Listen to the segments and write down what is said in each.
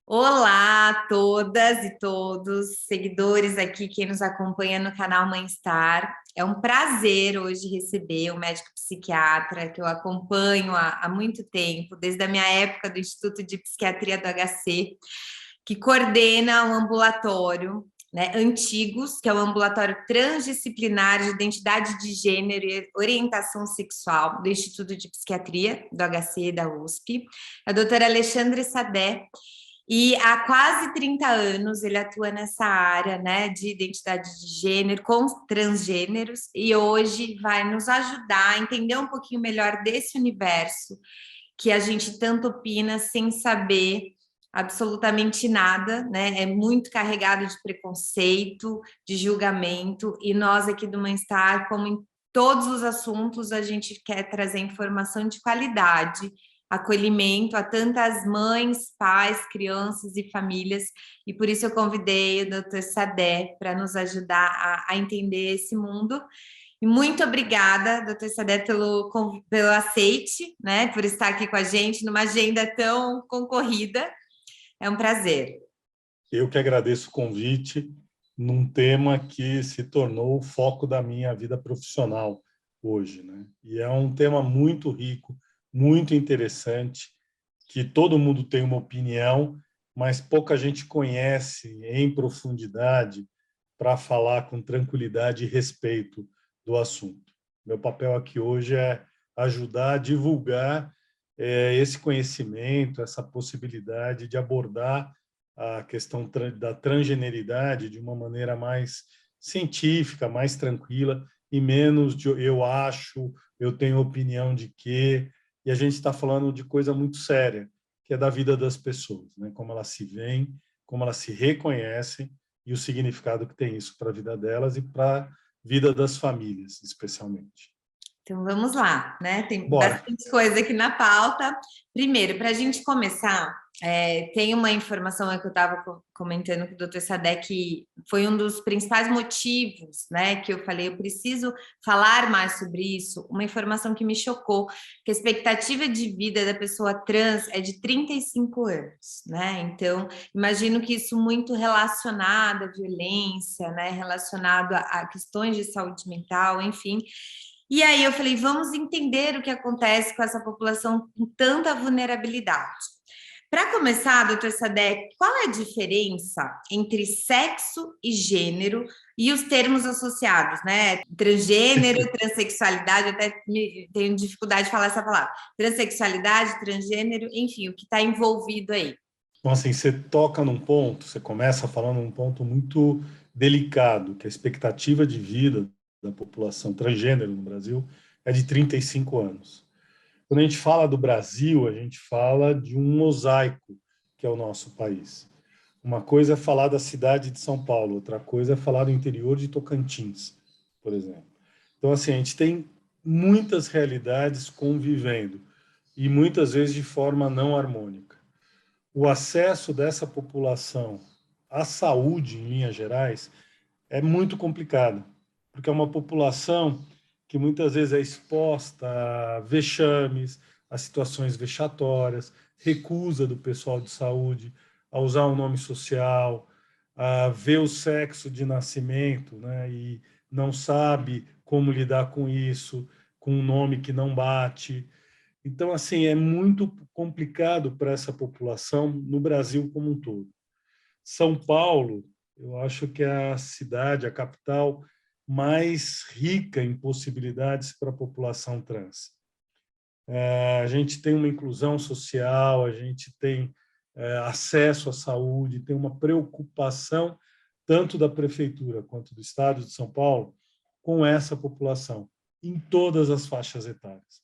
Olá a todas e todos, seguidores aqui, quem nos acompanha no canal Mãe Star. É um prazer hoje receber o médico psiquiatra que eu acompanho há muito tempo, desde a minha época do Instituto de Psiquiatria do HC, que coordena o ambulatório, né, Antigos, que é o ambulatório transdisciplinar de identidade de gênero e orientação sexual do Instituto de Psiquiatria do HC e da USP, a doutora Alexandre Sadé. E há quase 30 anos ele atua nessa área, né, de identidade de gênero com transgêneros e hoje vai nos ajudar a entender um pouquinho melhor desse universo que a gente tanto opina sem saber absolutamente nada, né? É muito carregado de preconceito, de julgamento, e nós aqui do Bem-Estar, como em todos os assuntos, a gente quer trazer informação de qualidade, acolhimento a tantas mães, pais, crianças e famílias, e por isso eu convidei o Dr. Sadé para nos ajudar a entender esse mundo. E muito obrigada, doutor Sadé, pelo aceite, né, por estar aqui com a gente numa agenda tão concorrida. É um prazer. Eu que agradeço o convite num tema que se tornou o foco da minha vida profissional hoje, né? E é um tema muito rico, muito interessante, que todo mundo tem uma opinião, mas pouca gente conhece em profundidade para falar com tranquilidade e respeito do assunto. Meu papel aqui hoje é ajudar a divulgar esse conhecimento, essa possibilidade de abordar a questão da transgeneridade de uma maneira mais científica, mais tranquila e menos de eu acho, eu tenho opinião de quê. E a gente está falando de coisa muito séria, que é da vida das pessoas, né? Como elas se veem, como elas se reconhecem e o significado que tem isso para a vida delas e para a vida das famílias, especialmente. Então vamos lá, né? Tem Bora. bastante coisa aqui na pauta. Primeiro, para a gente começar, tem uma informação que eu estava comentando com o Dr. Sadek, que foi um dos principais motivos, né? Que eu falei, eu preciso falar mais sobre isso. Uma informação que me chocou, que a expectativa de vida da pessoa trans é de 35 anos, né? Então, imagino que isso muito relacionado à violência, né? Relacionado a questões de saúde mental, enfim. E aí eu falei, vamos entender o que acontece com essa população com tanta vulnerabilidade. Para começar, doutor Sadek, qual é a diferença entre sexo e gênero e os termos associados, né? Transgênero, transexualidade, eu até tenho dificuldade de falar essa palavra. Transexualidade, transgênero, enfim, o que está envolvido aí. Então, assim, você toca num ponto, você começa falando num ponto muito delicado, que a expectativa de vida da população transgênero no Brasil é de 35 anos. Quando a gente fala do Brasil, a gente fala de um mosaico que é o nosso país. Uma coisa é falar da cidade de São Paulo, outra coisa é falar do interior de Tocantins, por exemplo. Então, assim, a gente tem muitas realidades convivendo e muitas vezes de forma não harmônica. O acesso dessa população à saúde, em linhas gerais, é muito complicado, porque é uma população que muitas vezes é exposta a vexames, a situações vexatórias, recusa do pessoal de saúde a usar um nome social, a ver o sexo de nascimento, né, e não sabe como lidar com isso, com um nome que não bate. Então, assim, é muito complicado para essa população no Brasil como um todo. São Paulo, eu acho que é a cidade, a capital mais rica em possibilidades para a população trans. A gente tem uma inclusão social, a gente tem acesso à saúde, tem uma preocupação tanto da prefeitura quanto do estado de São Paulo com essa população, em todas as faixas etárias.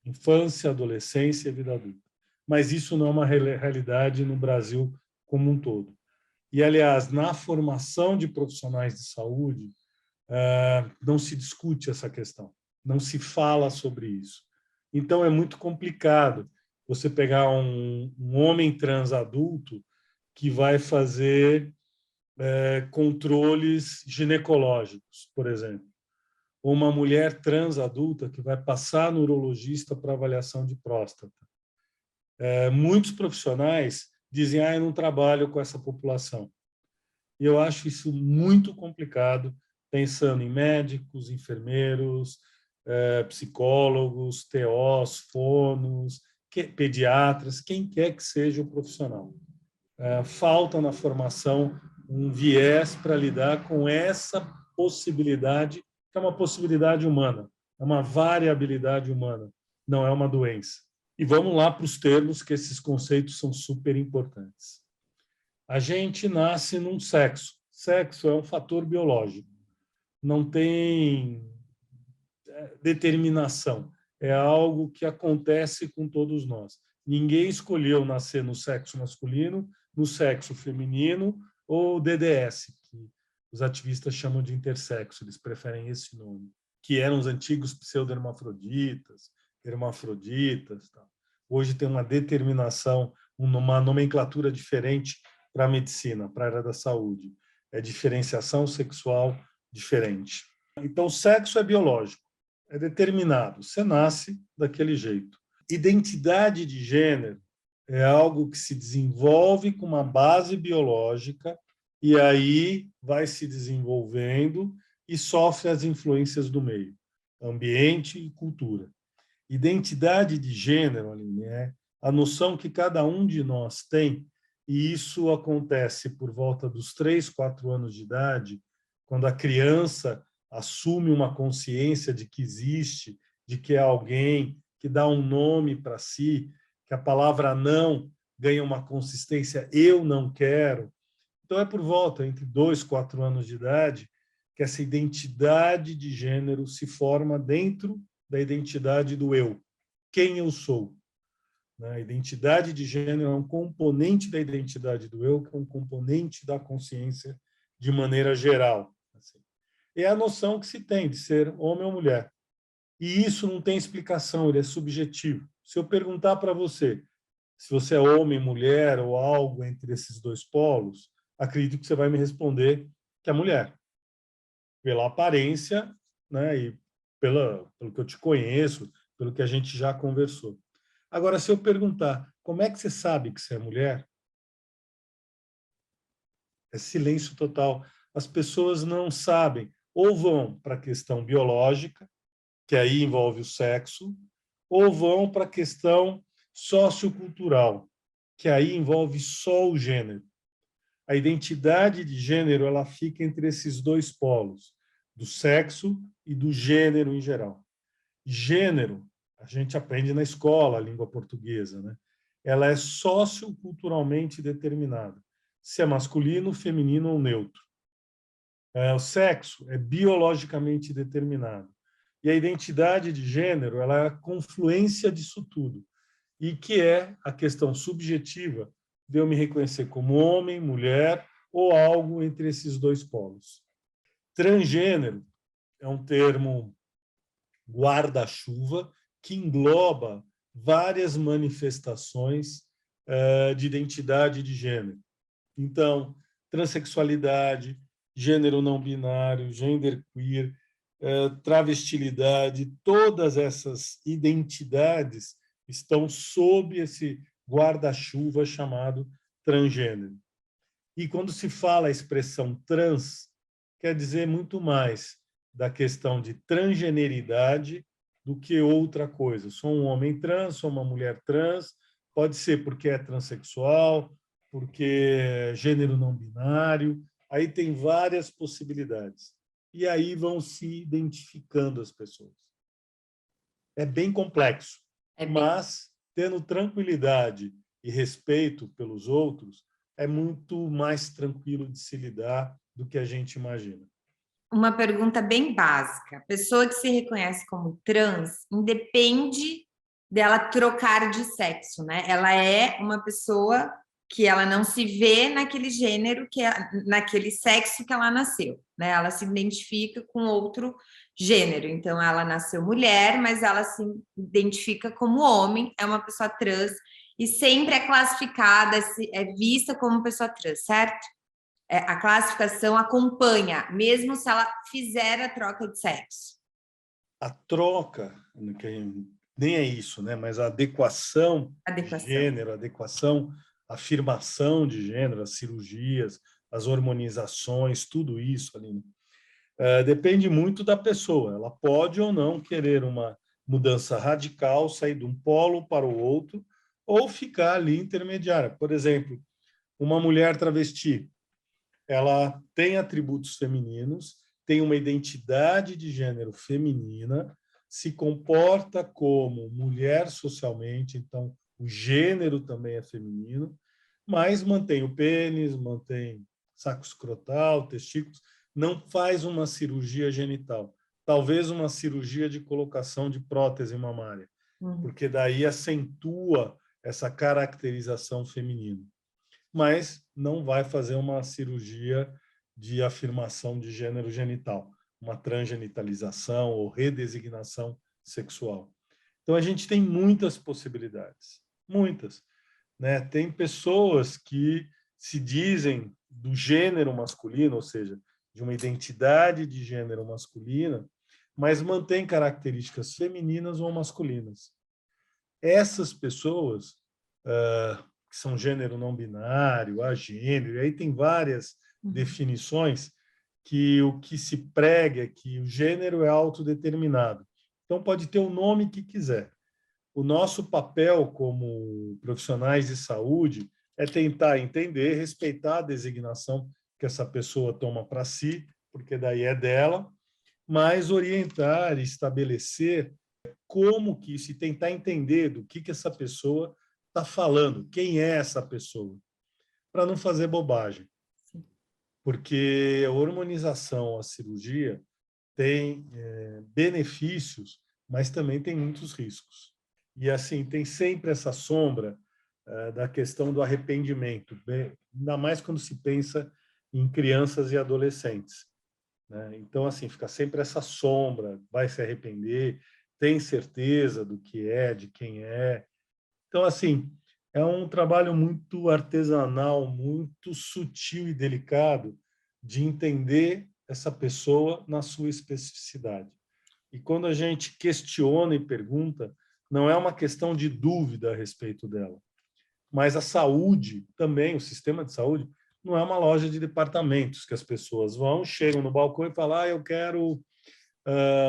Infância, adolescência e vida adulta. Mas isso não é uma realidade no Brasil como um todo. E, aliás, na formação de profissionais de saúde, não se discute essa questão, não se fala sobre isso. Então, é muito complicado você pegar um homem trans adulto que vai fazer controles ginecológicos, por exemplo. ou uma mulher trans adulta que vai passar no urologista para avaliação de próstata. Muitos profissionais dizem, eu não trabalho com essa população. E eu acho isso muito complicado, pensando em médicos, enfermeiros, psicólogos, TOs, fonos, pediatras, quem quer que seja o profissional. Falta na formação um viés para lidar com essa possibilidade, que é uma possibilidade humana, é uma variabilidade humana, não é uma doença. E vamos lá para os termos, que esses conceitos são super importantes. A gente nasce num sexo. Sexo é um fator biológico. Não tem determinação. É algo que acontece com todos nós. Ninguém escolheu nascer no sexo masculino, no sexo feminino ou DDS, que os ativistas chamam de intersexo, eles preferem esse nome, que eram os antigos pseudo-hermafroditas, hermafroditas. Tal. Hoje tem uma determinação, uma nomenclatura diferente para a medicina, para a área da saúde. É diferenciação sexual diferente. Então, o sexo é biológico, é determinado, você nasce daquele jeito. Identidade de gênero é algo que se desenvolve com uma base biológica e aí vai se desenvolvendo e sofre as influências do meio, ambiente e cultura. Identidade de gênero, Aline, é a noção que cada um de nós tem, e isso acontece por volta dos 3, 4 anos de idade, quando a criança assume uma consciência de que existe, de que é alguém, que dá um nome para si, que a palavra não ganha uma consistência, eu não quero. Então, é por volta, entre 2 e 4 anos de idade, que essa identidade de gênero se forma dentro da identidade do eu, quem eu sou. A identidade de gênero é um componente da identidade do eu, que é um componente da consciência de maneira geral. Assim. É a noção que se tem de ser homem ou mulher. E isso não tem explicação, ele é subjetivo. Se eu perguntar para você se você é homem, mulher ou algo entre esses dois polos, acredito que você vai me responder que é mulher. Pela aparência, né, e pelo que eu te conheço, pelo que a gente já conversou. Agora, se eu perguntar como é que você sabe que você é mulher, é silêncio total. As pessoas não sabem. Ou vão para a questão biológica, que aí envolve o sexo, ou vão para a questão sociocultural, que aí envolve só o gênero. A identidade de gênero ela fica entre esses dois polos, do sexo e do gênero em geral. Gênero, a gente aprende na escola, a língua portuguesa, né? Ela é socioculturalmente determinada. Se é masculino, feminino ou neutro. O sexo é biologicamente determinado. E a identidade de gênero ela é a confluência disso tudo. E que é a questão subjetiva de eu me reconhecer como homem, mulher ou algo entre esses dois polos. Transgênero é um termo guarda-chuva que engloba várias manifestações de identidade de gênero. Então, transexualidade, gênero não binário, genderqueer, travestilidade, todas essas identidades estão sob esse guarda-chuva chamado transgênero. E quando se fala a expressão trans, quer dizer muito mais da questão de transgeneridade do que outra coisa. Sou um homem trans, sou uma mulher trans, pode ser porque é transexual, porque é gênero não binário, aí tem várias possibilidades. E aí vão se identificando as pessoas. É bem complexo, mas tendo tranquilidade e respeito pelos outros, é muito mais tranquilo de se lidar do que a gente imagina. Uma pergunta bem básica. A pessoa que se reconhece como trans, independe dela trocar de sexo, né? Ela é uma pessoa que ela não se vê naquele gênero, naquele sexo que ela nasceu, né? Ela se identifica com outro gênero. Então, ela nasceu mulher, mas ela se identifica como homem, é uma pessoa trans e sempre é classificada, é vista como pessoa trans, certo? A classificação acompanha, mesmo se ela fizer a troca de sexo. a troca, nem é isso, né? Mas a adequação de gênero, a afirmação de gênero, as cirurgias, as hormonizações, tudo isso, Aline, depende muito da pessoa. Ela pode ou não querer uma mudança radical, sair de um polo para o outro, ou ficar ali intermediária. Por exemplo, uma mulher travesti, ela tem atributos femininos, tem uma identidade de gênero feminina, se comporta como mulher socialmente, então o gênero também é feminino, mas mantém o pênis, mantém saco escrotal, testículos, não faz uma cirurgia genital, talvez uma cirurgia de colocação de prótese mamária, porque daí acentua essa caracterização feminina. Mas não vai fazer uma cirurgia de afirmação de gênero genital, uma transgenitalização ou redesignação sexual. Então, a gente tem muitas possibilidades, muitas, né? Tem pessoas que se dizem do gênero masculino, ou seja, de uma identidade de gênero masculina, mas mantém características femininas ou masculinas. Essas pessoas, que são gênero não binário, agênero, e aí tem várias definições que o que se prega é que o gênero é autodeterminado. Então, pode ter o nome que quiser. O nosso papel como profissionais de saúde é tentar entender, respeitar a designação que essa pessoa toma para si, porque daí é dela, mas orientar e estabelecer como que isso, e tentar entender do que essa pessoa está falando, quem é essa pessoa, para não fazer bobagem. Porque a hormonização, a cirurgia, tem benefícios, mas também tem muitos riscos. E, assim, tem sempre essa sombra da questão do arrependimento, ainda mais quando se pensa em crianças e adolescentes, né? Então, assim, fica sempre essa sombra, vai se arrepender, tem certeza do que é, de quem é. Então, assim, é um trabalho muito artesanal, muito sutil e delicado de entender essa pessoa na sua especificidade. E quando a gente questiona e pergunta, não é uma questão de dúvida a respeito dela, mas a saúde também, o sistema de saúde, não é uma loja de departamentos que as pessoas vão, chegam no balcão e falam: eu quero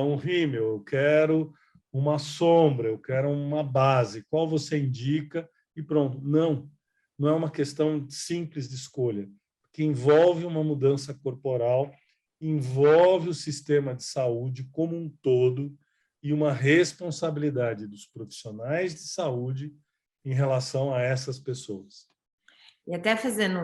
um rímel, eu quero uma sombra, eu quero uma base, qual você indica? E pronto. Não, não é uma questão simples de escolha, que envolve uma mudança corporal, envolve o sistema de saúde como um todo e uma responsabilidade dos profissionais de saúde em relação a essas pessoas. E até fazendo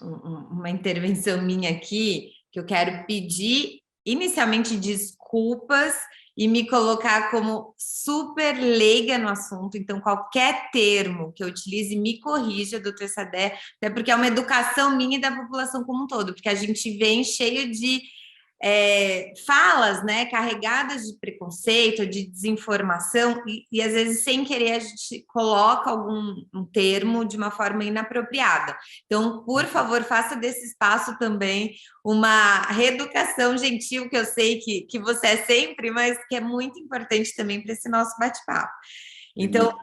uma intervenção minha aqui, que eu quero pedir inicialmente desculpas e me colocar como super leiga no assunto. Então, qualquer termo que eu utilize, me corrija, doutor Sadé, até porque é uma educação minha e da população como um todo, porque a gente vem cheio de falas, né, carregadas de preconceito, de desinformação, e às vezes, sem querer, a gente coloca um termo de uma forma inapropriada. Então, por favor, faça desse espaço também uma reeducação gentil, que eu sei que você é sempre, mas que é muito importante também para esse nosso bate-papo. Então,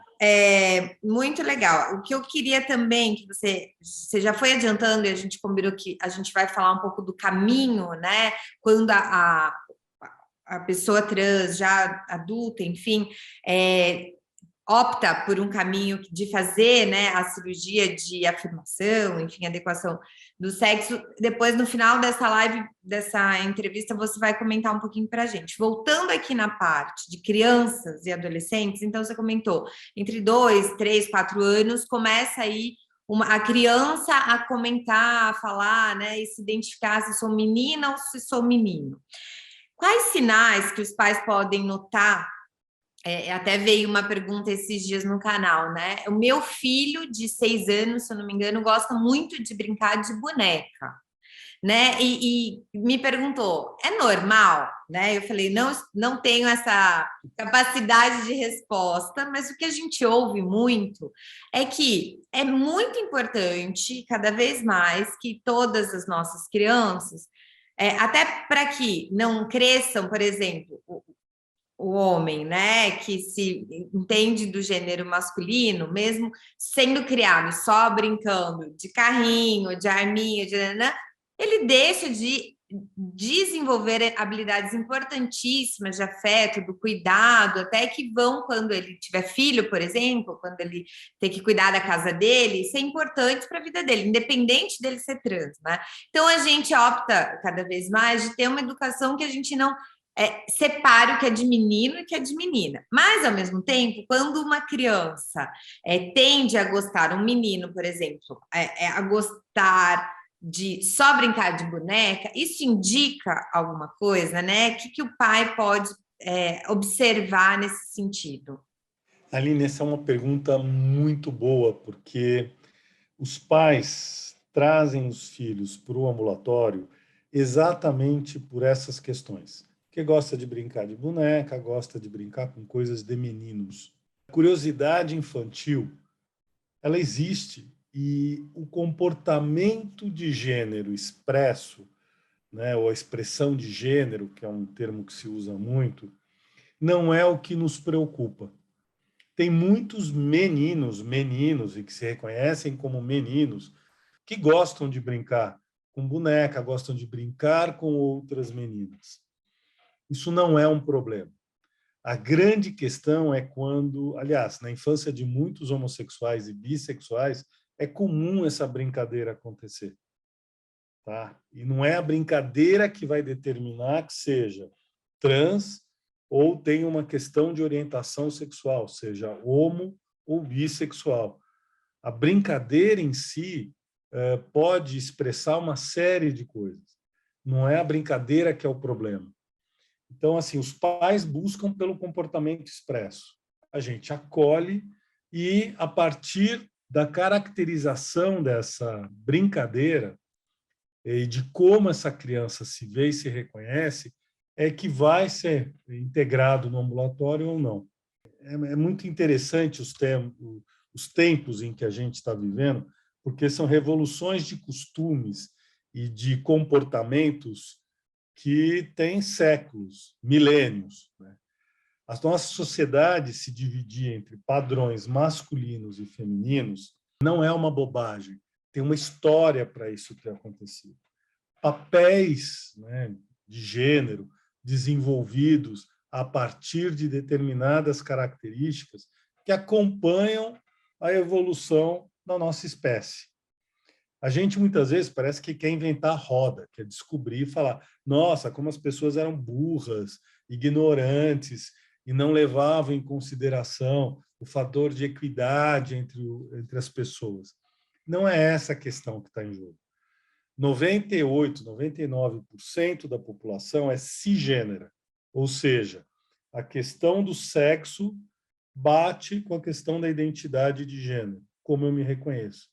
muito legal. O que eu queria também, que você já foi adiantando, e a gente combinou que a gente vai falar um pouco do caminho, né? Quando a pessoa trans, já adulta, enfim, opta por um caminho de fazer, né, a cirurgia de afirmação, enfim, adequação do sexo. Depois, no final dessa live, dessa entrevista, você vai comentar um pouquinho para a gente. Voltando aqui na parte de crianças e adolescentes, então você comentou, entre 2, 3, 4 anos, começa aí a criança a comentar, a falar, né, e se identificar se sou menina ou se sou menino. Quais sinais que os pais podem notar? Até veio uma pergunta esses dias no canal, né? O meu filho de 6 anos, se eu não me engano, gosta muito de brincar de boneca, né? E me perguntou, é normal? Né? Eu falei, não tenho essa capacidade de resposta, mas o que a gente ouve muito é que é muito importante, cada vez mais, que todas as nossas crianças, até para que não cresçam, por exemplo, o homem, né, que se entende do gênero masculino, mesmo sendo criado só brincando de carrinho, de arminha, de nanã, ele deixa de desenvolver habilidades importantíssimas de afeto, do cuidado, até que vão, quando ele tiver filho, por exemplo, quando ele tem que cuidar da casa dele, ser importantes para a vida dele, independente dele ser trans, né? Então a gente opta cada vez mais de ter uma educação que a gente não separe o que é de menino e o que é de menina. Mas, ao mesmo tempo, quando uma criança tende a gostar, um menino, por exemplo, a gostar de só brincar de boneca, isso indica alguma coisa, né? O que o pai pode observar nesse sentido? Aline, essa é uma pergunta muito boa, porque os pais trazem os filhos para o ambulatório exatamente por essas questões. Porque gosta de brincar de boneca, gosta de brincar com coisas de meninos. A curiosidade infantil, ela existe, e o comportamento de gênero expresso, né, ou a expressão de gênero, que é um termo que se usa muito, não é o que nos preocupa. Tem muitos meninos, e que se reconhecem como meninos, que gostam de brincar com boneca, gostam de brincar com outras meninas. Isso não é um problema. A grande questão é quando, aliás, na infância de muitos homossexuais e bissexuais, é comum essa brincadeira acontecer. Tá? E não é a brincadeira que vai determinar que seja trans ou tem uma questão de orientação sexual, seja homo ou bissexual. A brincadeira em si pode expressar uma série de coisas. Não é a brincadeira que é o problema. Então, assim, os pais buscam pelo comportamento expresso. A gente acolhe e, a partir da caracterização dessa brincadeira e de como essa criança se vê e se reconhece, é que vai ser integrado no ambulatório ou não. É muito interessante os tempos em que a gente está vivendo, porque são revoluções de costumes e de comportamentos que têm séculos, milênios, né? A nossa sociedade se dividir entre padrões masculinos e femininos não é uma bobagem. Tem uma história para isso ter acontecido. Papéis, né, de gênero desenvolvidos a partir de determinadas características que acompanham a evolução da nossa espécie. A gente muitas vezes parece que quer inventar a roda, quer descobrir e falar: nossa, como as pessoas eram burras, ignorantes e não levavam em consideração o fator de equidade entre as pessoas. Não é essa a questão que está em jogo. 98, 99% da população é cisgênera, ou seja, a questão do sexo bate com a questão da identidade de gênero, como eu me reconheço.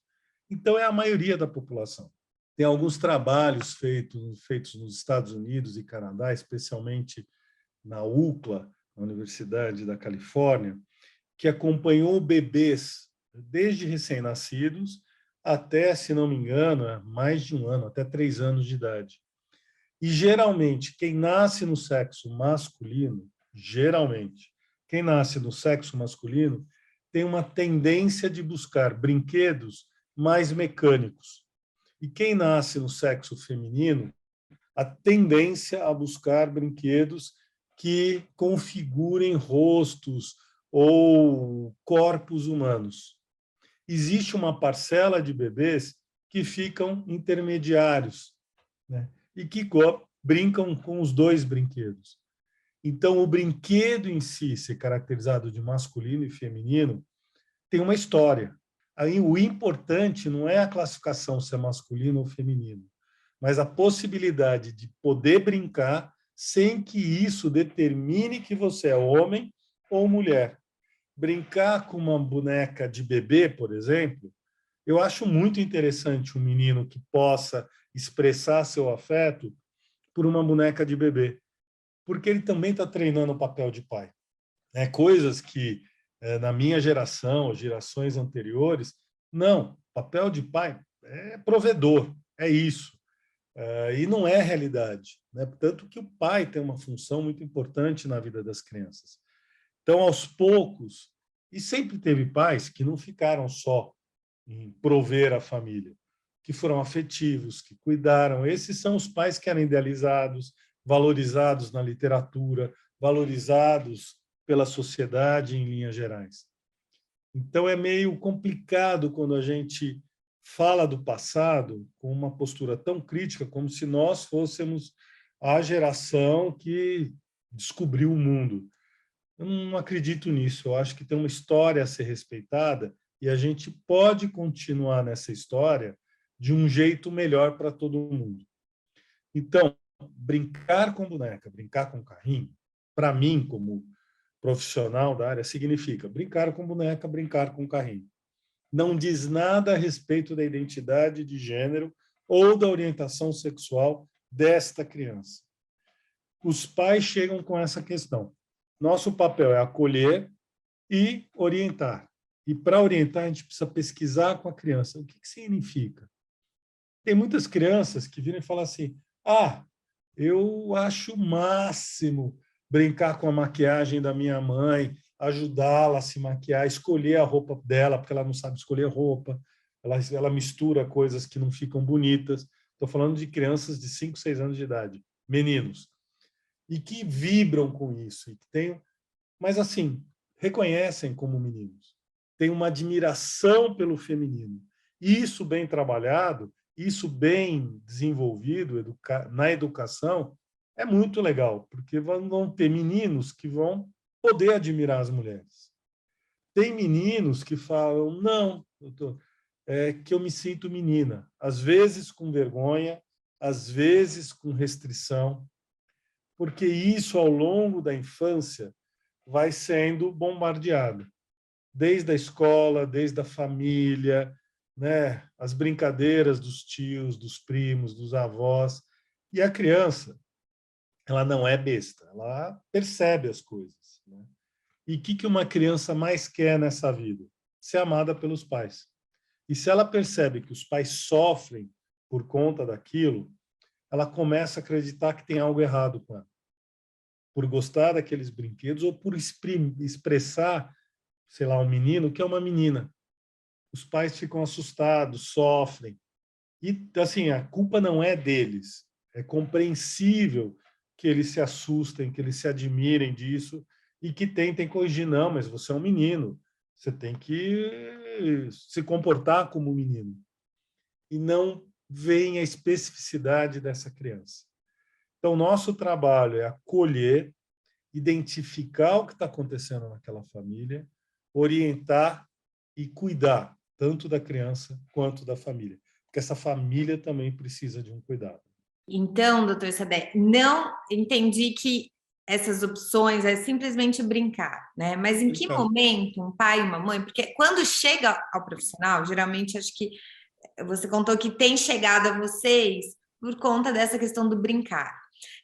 Então, é a maioria da população. Tem alguns trabalhos feitos nos Estados Unidos e Canadá, especialmente na UCLA, na Universidade da Califórnia, que acompanhou bebês desde recém-nascidos até, se não me engano, mais de um ano, até 3 anos de idade. E, geralmente, quem nasce no sexo masculino, quem nasce no sexo masculino, tem uma tendência de buscar brinquedos mais mecânicos. E quem nasce no sexo feminino, a tendência a buscar brinquedos que configurem rostos ou corpos humanos. Existe uma parcela de bebês que ficam intermediários, né, e que brincam com os dois brinquedos. Então, o brinquedo em si, ser caracterizado de masculino e feminino, tem uma história. Aí, o importante não é a classificação se é masculino ou feminino, mas a possibilidade de poder brincar sem que isso determine que você é homem ou mulher. Brincar com uma boneca de bebê, por exemplo, eu acho muito interessante um menino que possa expressar seu afeto por uma boneca de bebê, porque ele também está treinando o papel de pai. Coisas que, na minha geração, gerações anteriores, não, papel de pai é provedor, é isso. E não é realidade. né? Tanto que o pai tem uma função muito importante na vida das crianças. Então, aos poucos, e sempre teve pais que não ficaram só em prover a família, que foram afetivos, que cuidaram. Esses são os pais que eram idealizados, valorizados na literatura, valorizados pela sociedade em linhas gerais. Então, é meio complicado quando a gente fala do passado com uma postura tão crítica, como se nós fôssemos a geração que descobriu o mundo. Eu não acredito nisso. Eu acho que tem uma história a ser respeitada e a gente pode continuar nessa história de um jeito melhor para todo mundo. Então, brincar com boneca, brincar com carrinho, para mim, como profissional da área, significa brincar com boneca, brincar com carrinho. Não diz nada a respeito da identidade de gênero ou da orientação sexual desta criança. Os pais chegam com essa questão. Nosso papel é acolher e orientar. E para orientar, a gente precisa pesquisar com a criança. O que significa? Tem muitas crianças que viram e falam assim, eu acho o máximo brincar com a maquiagem da minha mãe, ajudá-la a se maquiar, escolher a roupa dela, porque ela não sabe escolher roupa, ela mistura coisas que não ficam bonitas. Estou falando de crianças de 5, 6 anos de idade, meninos, e que vibram com isso, e que têm, mas assim, reconhecem como meninos, têm uma admiração pelo feminino. Isso bem trabalhado, isso bem desenvolvido na educação, é muito legal, porque vão ter meninos que vão poder admirar as mulheres. Tem meninos que falam, não, é que eu me sinto menina, às vezes com vergonha, às vezes com restrição, porque isso, ao longo da infância, vai sendo bombardeado. Desde a escola, desde a família, né? As brincadeiras dos tios, dos primos, dos avós. E a criança, ela não é besta, ela percebe as coisas. Né? E o que uma criança mais quer nessa vida? Ser amada pelos pais. E se ela percebe que os pais sofrem por conta daquilo, ela começa a acreditar que tem algo errado com ela. Por gostar daqueles brinquedos ou por expressar, sei lá, um menino que é uma menina. Os pais ficam assustados, sofrem. E, assim, a culpa não é deles. É compreensível que eles se assustem, que eles se admirem disso e que tentem corrigir. Não, mas você é um menino. Você tem que se comportar como um menino. E não veem a especificidade dessa criança. Então, nosso trabalho é acolher, identificar o que está acontecendo naquela família, orientar e cuidar, tanto da criança quanto da família. Porque essa família também precisa de um cuidado. Então, doutor Sadé, não entendi que essas opções é simplesmente brincar, né? Mas em que momento um pai e uma mãe, porque quando chega ao profissional, geralmente acho que você contou que tem chegado a vocês por conta dessa questão do brincar,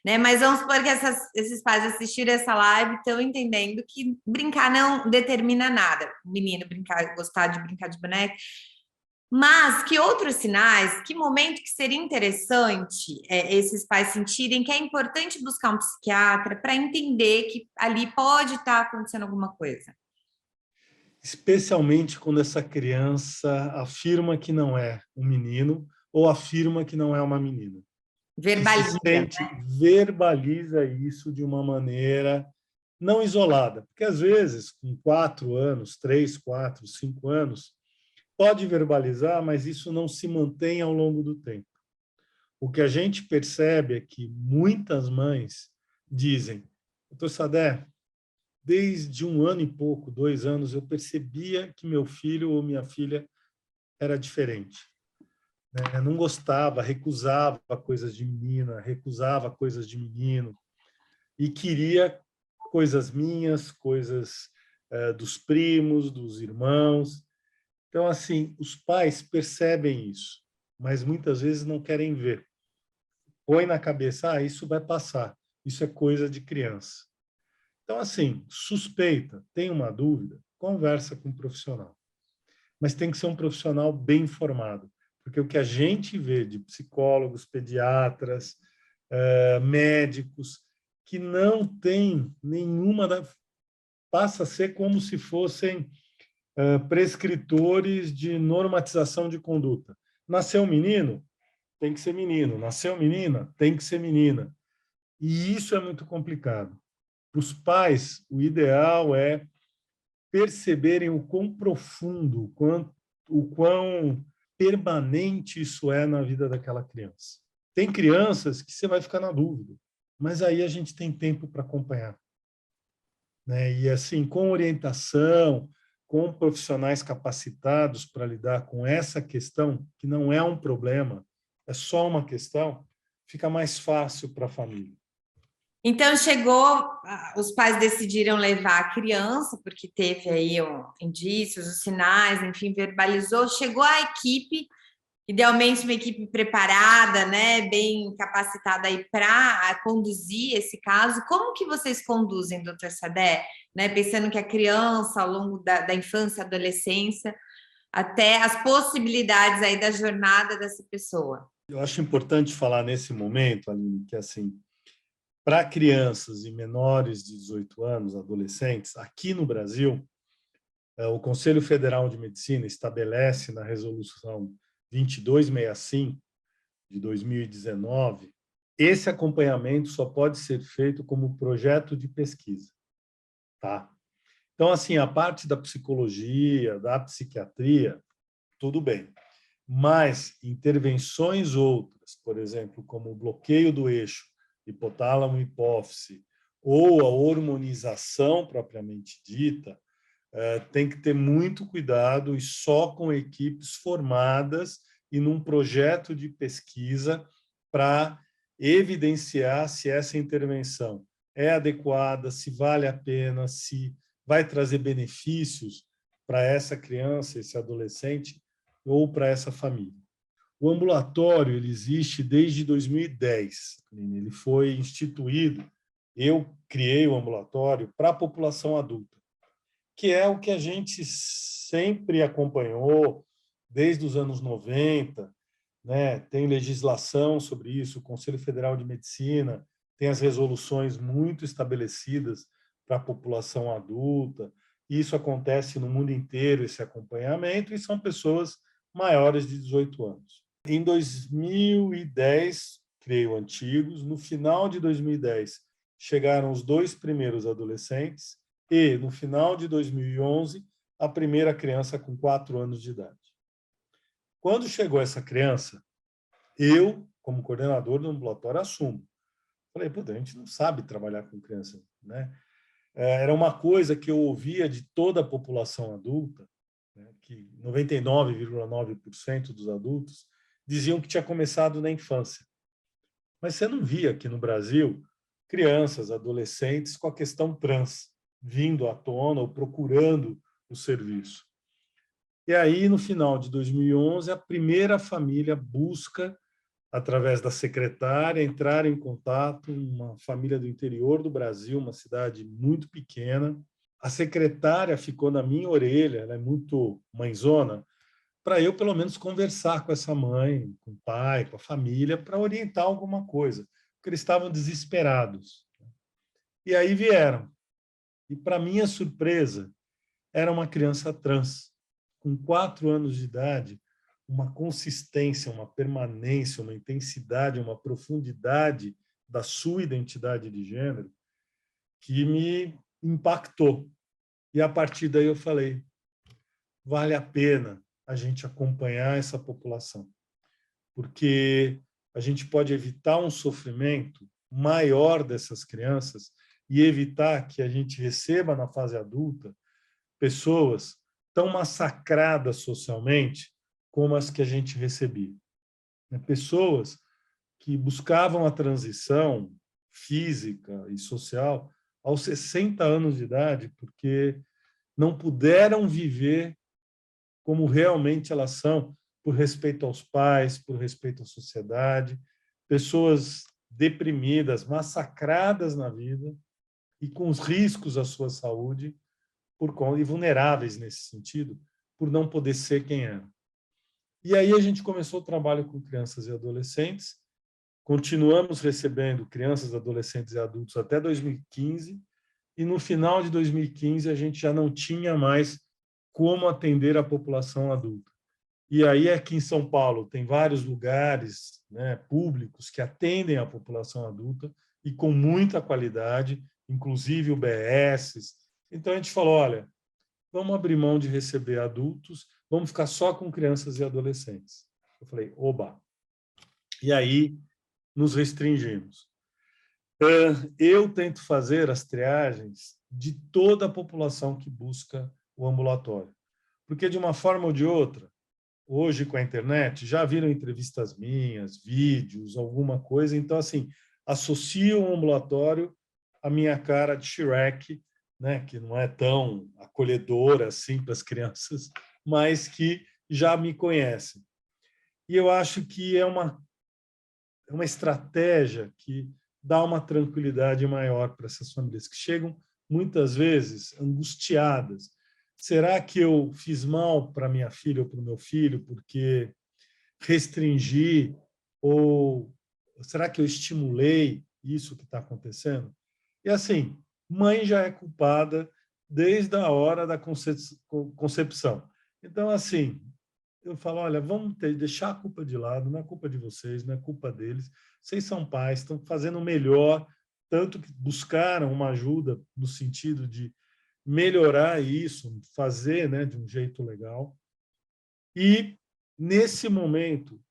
né? Mas vamos supor que esses pais assistiram essa live estão entendendo que brincar não determina nada. O menino brincar, gostar de brincar de boneca. Mas que outros sinais, que momento que seria interessante esses pais sentirem que é importante buscar um psiquiatra para entender que ali pode estar acontecendo alguma coisa? Especialmente quando essa criança afirma que não é um menino ou afirma que não é uma menina. Verbaliza, que se sente, né? verbaliza isso de uma maneira não isolada. Porque, às vezes, com 4 anos, 3, 4, 5 anos, pode verbalizar, mas isso não se mantém ao longo do tempo. O que a gente percebe é que muitas mães dizem, doutor Sadé, desde 1 ano e pouco, 2 anos, eu percebia que meu filho ou minha filha era diferente. Não gostava, recusava coisas de menina, recusava coisas de menino e queria coisas minhas, coisas dos primos, dos irmãos. Então, assim, os pais percebem isso, mas muitas vezes não querem ver. Põe na cabeça, isso vai passar, isso é coisa de criança. Então, assim, suspeita, tem uma dúvida, conversa com um profissional. Mas tem que ser um profissional bem informado, porque o que a gente vê de psicólogos, pediatras, médicos, que não têm nenhuma... Passa a ser como se fossem prescritores de normatização de conduta. Nasceu um menino, tem que ser menino. Nasceu menina, tem que ser menina. E isso é muito complicado. Para os pais, o ideal é perceberem o quão profundo, o quão permanente isso é na vida daquela criança. Tem crianças que você vai ficar na dúvida, mas aí a gente tem tempo para acompanhar, né? E assim, com orientação, com profissionais capacitados para lidar com essa questão, que não é um problema, é só uma questão, fica mais fácil para a família. Então, chegou, os pais decidiram levar a criança, porque teve aí indícios, os sinais, enfim, verbalizou, chegou a equipe, idealmente uma equipe preparada, né, bem capacitada aí para conduzir esse caso. Como que vocês conduzem, doutor Sadé? Né, pensando que a criança, ao longo da infância, adolescência, até as possibilidades aí da jornada dessa pessoa. Eu acho importante falar nesse momento, Aline, que assim, para crianças e menores de 18 anos, adolescentes, aqui no Brasil, o Conselho Federal de Medicina estabelece na resolução 2265 de 2019, esse acompanhamento só pode ser feito como projeto de pesquisa, tá? Então, assim, a parte da psicologia, da psiquiatria, tudo bem. Mas intervenções outras, por exemplo, como o bloqueio do eixo hipotálamo-hipófise ou a hormonização propriamente dita, tem que ter muito cuidado e só com equipes formadas e num projeto de pesquisa para evidenciar se essa intervenção é adequada, se vale a pena, se vai trazer benefícios para essa criança, esse adolescente ou para essa família. O ambulatório ele existe desde 2010. Ele foi instituído, eu criei o ambulatório para a população adulta, que é o que a gente sempre acompanhou desde os anos 90, né? Tem legislação sobre isso, o Conselho Federal de Medicina tem as resoluções muito estabelecidas para a população adulta. Isso acontece no mundo inteiro, esse acompanhamento, e são pessoas maiores de 18 anos. Em 2010, criei o Antigos. No final de 2010, chegaram os 2 primeiros adolescentes e, no final de 2011, a primeira criança com 4 anos de idade. Quando chegou essa criança, eu, como coordenador do ambulatório, assumo. Falei, a gente não sabe trabalhar com criança, né? Era uma coisa que eu ouvia de toda a população adulta, né, que 99,9% dos adultos diziam que tinha começado na infância. Mas você não via aqui no Brasil crianças, adolescentes com a questão trans vindo à tona ou procurando o serviço. E aí, no final de 2011, a primeira família busca, através da secretária, entrar em contato, uma família do interior do Brasil, uma cidade muito pequena. A secretária ficou na minha orelha, ela é muito mãezona, para eu, pelo menos, conversar com essa mãe, com o pai, com a família, para orientar alguma coisa, porque eles estavam desesperados. E aí vieram. E, para minha surpresa, era uma criança trans, com 4 anos de idade, uma consistência, uma permanência, uma intensidade, uma profundidade da sua identidade de gênero que me impactou. E, a partir daí, eu falei, vale a pena a gente acompanhar essa população, porque a gente pode evitar um sofrimento maior dessas crianças e evitar que a gente receba na fase adulta pessoas tão massacradas socialmente como as que a gente recebia. Pessoas que buscavam a transição física e social aos 60 anos de idade, porque não puderam viver como realmente elas são, por respeito aos pais, por respeito à sociedade, pessoas deprimidas, massacradas na vida e com os riscos à sua saúde e vulneráveis nesse sentido, por não poder ser quem eram. E aí a gente começou o trabalho com crianças e adolescentes continuamos recebendo crianças, adolescentes e adultos até 2015, e no final de 2015 a gente já não tinha mais como atender a população adulta. E aí aqui em São Paulo tem vários lugares, né, públicos que atendem a população adulta e com muita qualidade, inclusive UBSs. Então a gente falou, olha, vamos abrir mão de receber adultos, vamos ficar só com crianças e adolescentes. Eu falei, oba! E aí nos restringimos. Eu tento fazer as triagens de toda a população que busca o ambulatório, porque de uma forma ou de outra, hoje com a internet, já viram entrevistas minhas, vídeos, alguma coisa, então assim, associo o ambulatório à minha cara de Shrek, né, que não é tão acolhedora assim para as crianças, mas que já me conhecem. E eu acho que é uma estratégia que dá uma tranquilidade maior para essas famílias que chegam muitas vezes angustiadas. Será que eu fiz mal para minha filha ou para o meu filho porque restringi? Ou será que eu estimulei isso que está acontecendo? E assim, mãe já é culpada desde a hora da concepção. Então, assim, eu falo, olha, vamos deixar a culpa de lado, não é culpa de vocês, não é culpa deles. Vocês são pais, estão fazendo o melhor, tanto que buscaram uma ajuda no sentido de melhorar isso, fazer, né, de um jeito legal. E nesse momento,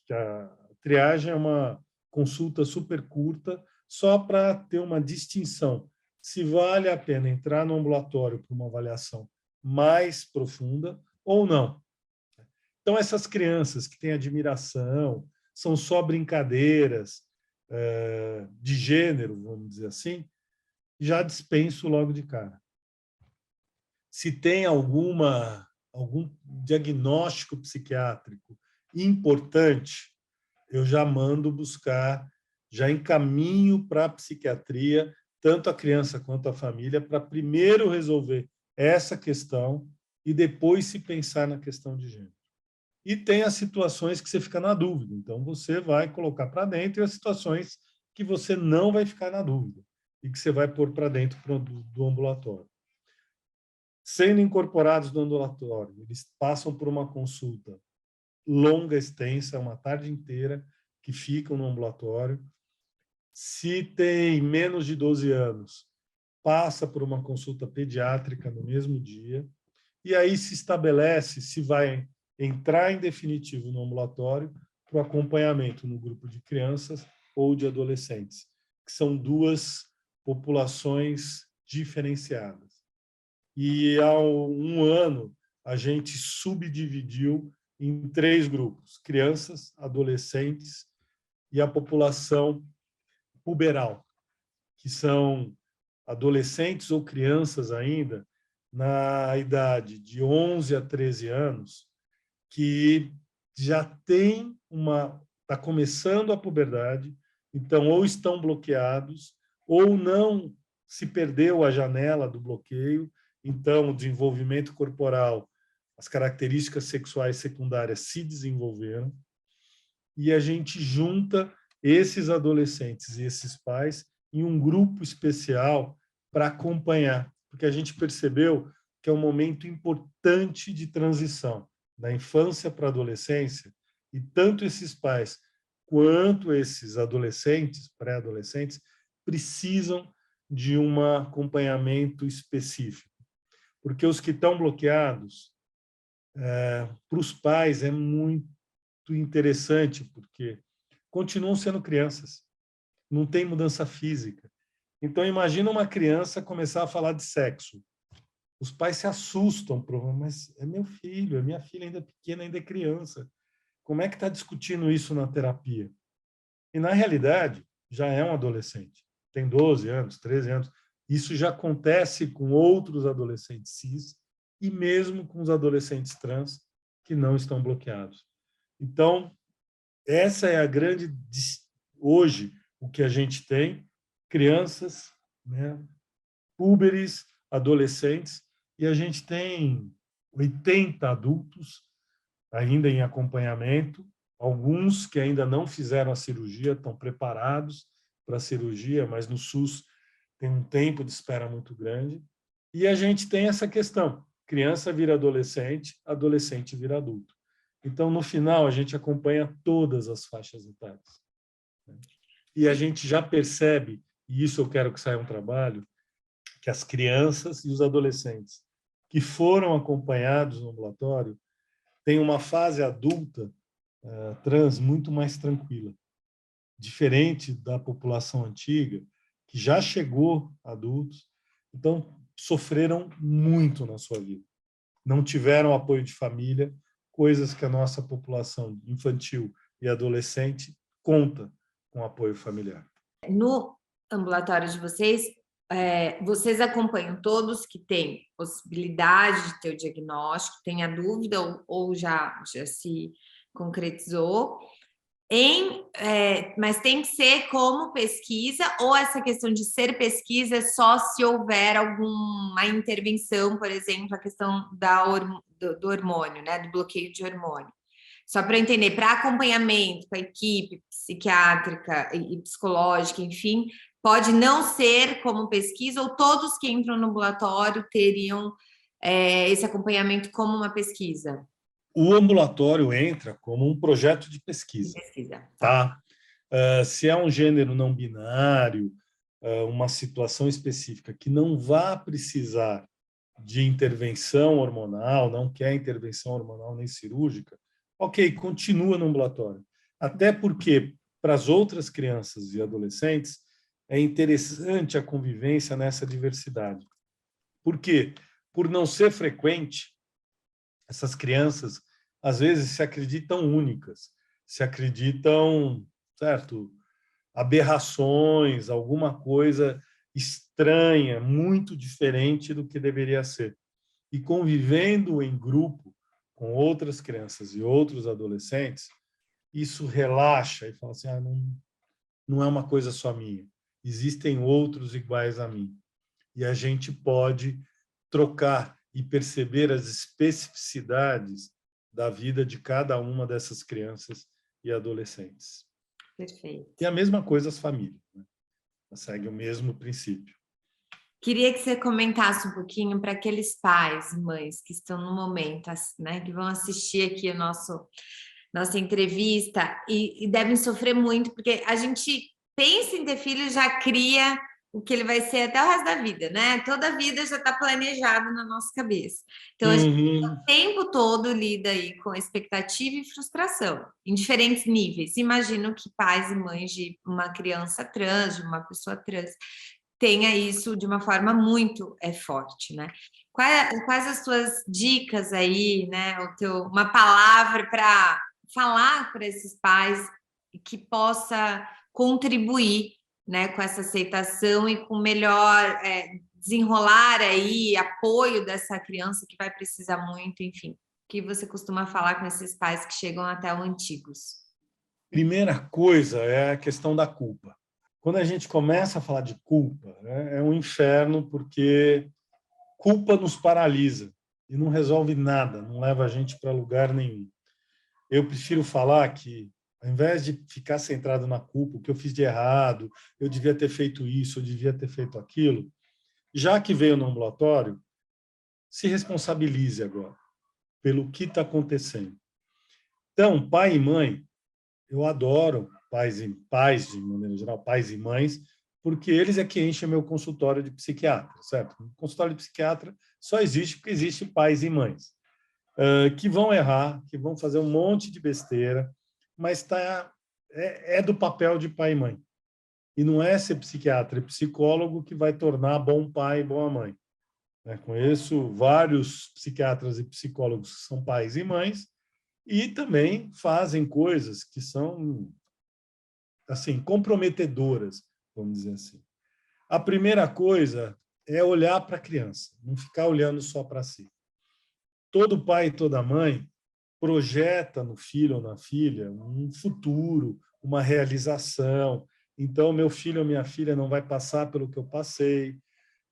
que a triagem é uma consulta super curta, só para ter uma distinção se vale a pena entrar no ambulatório para uma avaliação mais profunda ou não. Então, essas crianças que têm admiração, são só brincadeiras de gênero, vamos dizer assim, já dispenso logo de cara. Se tem algum diagnóstico psiquiátrico importante, eu já mando buscar, já encaminho para a psiquiatria, tanto a criança quanto a família, para primeiro resolver essa questão e depois se pensar na questão de gênero. E tem as situações que você fica na dúvida, então você vai colocar para dentro, e as situações que você não vai ficar na dúvida e que você vai pôr para dentro do ambulatório. Sendo incorporados no ambulatório, eles passam por uma consulta longa, extensa, uma tarde inteira, que ficam no ambulatório. Se tem menos de 12 anos, passa por uma consulta pediátrica no mesmo dia, e aí se estabelece se vai entrar em definitivo no ambulatório para o acompanhamento no grupo de crianças ou de adolescentes, que são duas populações diferenciadas. E há um ano a gente subdividiu em 3 grupos: crianças, adolescentes e a população puberal, que são adolescentes ou crianças ainda na idade de 11 a 13 anos, que já está começando a puberdade, então ou estão bloqueados ou não se perdeu a janela do bloqueio, então o desenvolvimento corporal, as características sexuais secundárias se desenvolveram, e a gente junta esses adolescentes e esses pais em um grupo especial para acompanhar, porque a gente percebeu que é um momento importante de transição da infância para a adolescência, e tanto esses pais quanto esses adolescentes, pré-adolescentes, precisam de um acompanhamento específico, porque os que estão bloqueados, para os pais é muito interessante, porque continuam sendo crianças, não tem mudança física. Então, imagina uma criança começar a falar de sexo. Os pais se assustam, mas é meu filho, é minha filha ainda pequena, ainda é criança. Como é que está discutindo isso na terapia? E, na realidade, já é um adolescente. Tem 12 anos, 13 anos. Isso já acontece com outros adolescentes cis e mesmo com os adolescentes trans que não estão bloqueados. Então, essa é a grande... Hoje, o que a gente tem, crianças, né, púberes, adolescentes, e a gente tem 80 adultos ainda em acompanhamento Alguns que ainda não fizeram a cirurgia estão preparados para a cirurgia, mas no SUS tem um tempo de espera muito grande. E a gente tem essa questão: criança vira adolescente, adolescente vira adulto. Então, no final, a gente acompanha todas as faixas etárias. E a gente já percebe, e isso eu quero que saia um trabalho, que as crianças e os adolescentes que foram acompanhados no ambulatório têm uma fase adulta trans muito mais tranquila, diferente da população antiga, que já chegou adultos, então sofreram muito na sua vida. Não tiveram apoio de família, coisas que a nossa população infantil e adolescente conta com apoio familiar. No ambulatório de vocês, vocês acompanham todos que têm possibilidade de ter o diagnóstico, têm a dúvida ou já se concretizou, mas tem que ser como pesquisa, ou essa questão de ser pesquisa só se houver alguma intervenção, por exemplo, a questão do hormônio, né, do bloqueio de hormônio. Só para entender, para acompanhamento com a equipe psiquiátrica e psicológica, enfim, pode não ser como pesquisa, ou todos que entram no ambulatório teriam esse acompanhamento como uma pesquisa? O ambulatório entra como um projeto de pesquisa. Tá? Se é um gênero não binário, uma situação específica que não vá precisar de intervenção hormonal, não quer intervenção hormonal nem cirúrgica, ok, continua no ambulatório. Até porque, para as outras crianças e adolescentes, é interessante a convivência nessa diversidade. Por quê? Por não ser frequente, essas crianças, às vezes, se acreditam únicas, se acreditam, certo, aberrações, alguma coisa estranha, muito diferente do que deveria ser. E convivendo em grupo com outras crianças e outros adolescentes, isso relaxa e fala assim, não é uma coisa só minha, existem outros iguais a mim. E a gente pode trocar e perceber as especificidades da vida de cada uma dessas crianças e adolescentes. Perfeito. E a mesma coisa as famílias, né? Segue o mesmo princípio. Queria que você comentasse um pouquinho para aqueles pais e mães que estão no momento, né, que vão assistir aqui a nossa entrevista e devem sofrer muito, porque a gente pensa em ter filho e já cria o que ele vai ser até o resto da vida, né? Toda a vida já está planejado na nossa cabeça. Então, a gente o tempo todo lida aí com expectativa e frustração, em diferentes níveis. Imagino que pais e mães de uma criança trans, de uma pessoa trans, tenha isso de uma forma muito forte, né? Quais as suas dicas aí, né? Uma palavra para falar para esses pais que possa contribuir, né, com essa aceitação e com melhor desenrolar aí apoio dessa criança que vai precisar muito, enfim. O que você costuma falar com esses pais que chegam até o Antigos? Primeira coisa é a questão da culpa. Quando a gente começa a falar de culpa, né, é um inferno, porque culpa nos paralisa e não resolve nada, não leva a gente para lugar nenhum. Eu prefiro falar que, ao invés de ficar centrado na culpa, o que eu fiz de errado, eu devia ter feito isso, eu devia ter feito aquilo, já que veio no ambulatório, se responsabilize agora pelo que está acontecendo. Então, pai e mãe, eu adoro pais de maneira geral, pais e mães, porque eles é que enchem meu consultório de psiquiatra, certo? O consultório de psiquiatra só existe porque existe pais e mães que vão errar, que vão fazer um monte de besteira, mas é do papel de pai e mãe. E não é ser psiquiatra e psicólogo que vai tornar bom pai e boa mãe. Conheço vários psiquiatras e psicólogos que são pais e mães e também fazem coisas que são assim comprometedoras, vamos dizer assim. A primeira coisa é olhar para a criança, não ficar olhando só para si. Todo pai e toda mãe projeta no filho ou na filha um futuro, uma realização. Então, meu filho ou minha filha não vai passar pelo que eu passei.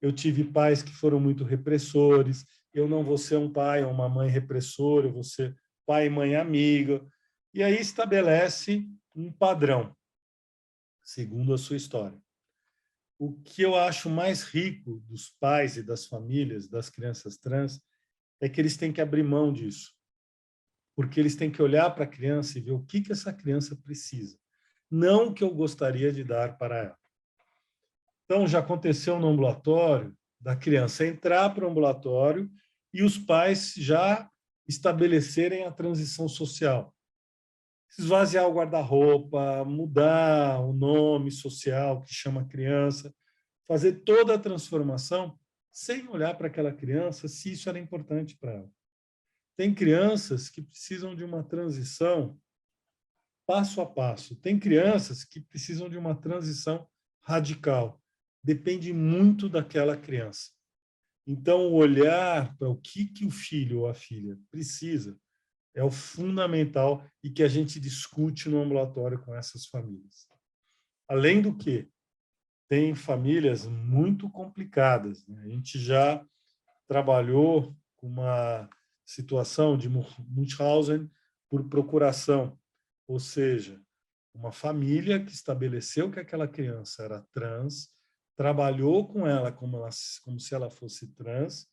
Eu tive pais que foram muito repressores. Eu não vou ser um pai ou uma mãe repressora, eu vou ser pai e mãe amiga. E aí estabelece um padrão, segundo a sua história. O que eu acho mais rico dos pais e das famílias das crianças trans é que eles têm que abrir mão disso, porque eles têm que olhar para a criança e ver o que essa criança precisa, não o que eu gostaria de dar para ela. Então, já aconteceu no ambulatório da criança entrar para o ambulatório e os pais já estabelecerem a transição social. Esvaziar o guarda-roupa, mudar o nome social que chama a criança, fazer toda a transformação sem olhar para aquela criança se isso era importante para ela. Tem crianças que precisam de uma transição passo a passo. Tem crianças que precisam de uma transição radical. Depende muito daquela criança. Então, olhar para o que o filho ou a filha precisa é o fundamental e que a gente discute no ambulatório com essas famílias. Além do que, tem famílias muito complicadas, né? A gente já trabalhou com uma situação de Munchausen por procuração, ou seja, uma família que estabeleceu que aquela criança era trans, trabalhou com ela como se ela fosse trans,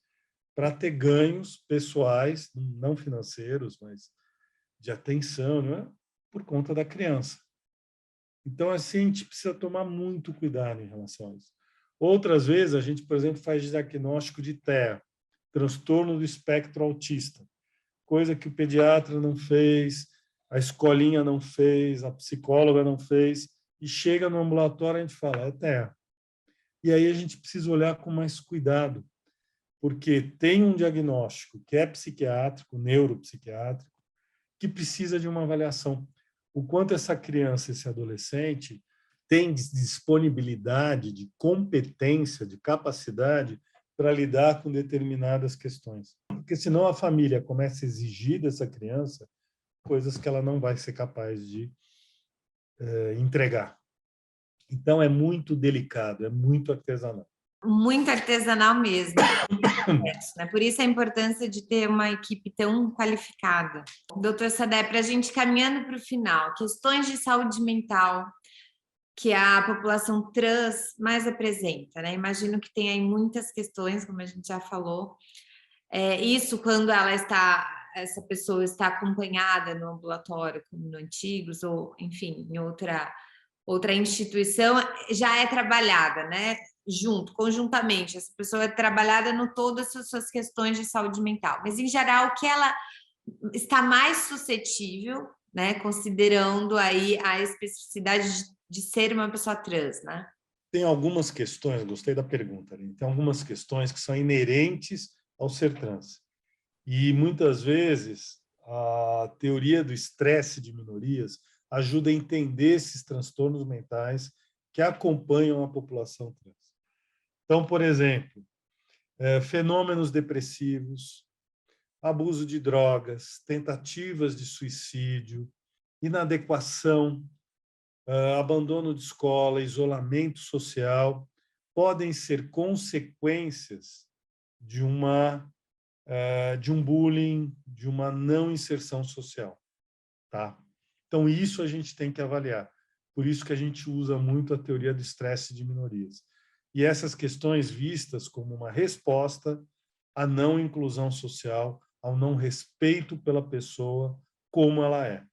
para ter ganhos pessoais, não financeiros, mas de atenção, não é? Por conta da criança. Então, assim, a gente precisa tomar muito cuidado em relação a isso. Outras vezes, a gente, por exemplo, faz diagnóstico de TEA, transtorno do espectro autista, coisa que o pediatra não fez, a escolinha não fez, a psicóloga não fez, e chega no ambulatório e a gente fala, é TEA. E aí a gente precisa olhar com mais cuidado, porque tem um diagnóstico que é psiquiátrico, neuropsiquiátrico, que precisa de uma avaliação. O quanto essa criança, esse adolescente, tem disponibilidade, de competência, de capacidade para lidar com determinadas questões. Porque senão a família começa a exigir dessa criança coisas que ela não vai ser capaz de entregar. Então, é muito delicado, é muito artesanal. Muito artesanal mesmo, né? Por isso a importância de ter uma equipe tão qualificada. Doutor Sadé, para a gente caminhando para o final, questões de saúde mental que a população trans mais apresenta, né? Imagino que tem aí muitas questões, como a gente já falou. Isso quando essa pessoa está acompanhada no ambulatório, como no Antigos, ou, enfim, em outra instituição, já é trabalhada, né? Conjuntamente, essa pessoa é trabalhada no todas as suas questões de saúde mental, mas em geral o que ela está mais suscetível, né? Considerando aí a especificidade de ser uma pessoa trans, né? Tem algumas questões, gostei da pergunta, né? Tem algumas questões que são inerentes ao ser trans. E muitas vezes a teoria do estresse de minorias ajuda a entender esses transtornos mentais que acompanham a população trans. Então, por exemplo, fenômenos depressivos, abuso de drogas, tentativas de suicídio, inadequação, abandono de escola, isolamento social, podem ser consequências de de um bullying, de uma não inserção social, tá? Então, isso a gente tem que avaliar. Por isso que a gente usa muito a teoria do estresse de minorias. E essas questões vistas como uma resposta à não inclusão social, ao não respeito pela pessoa como ela é.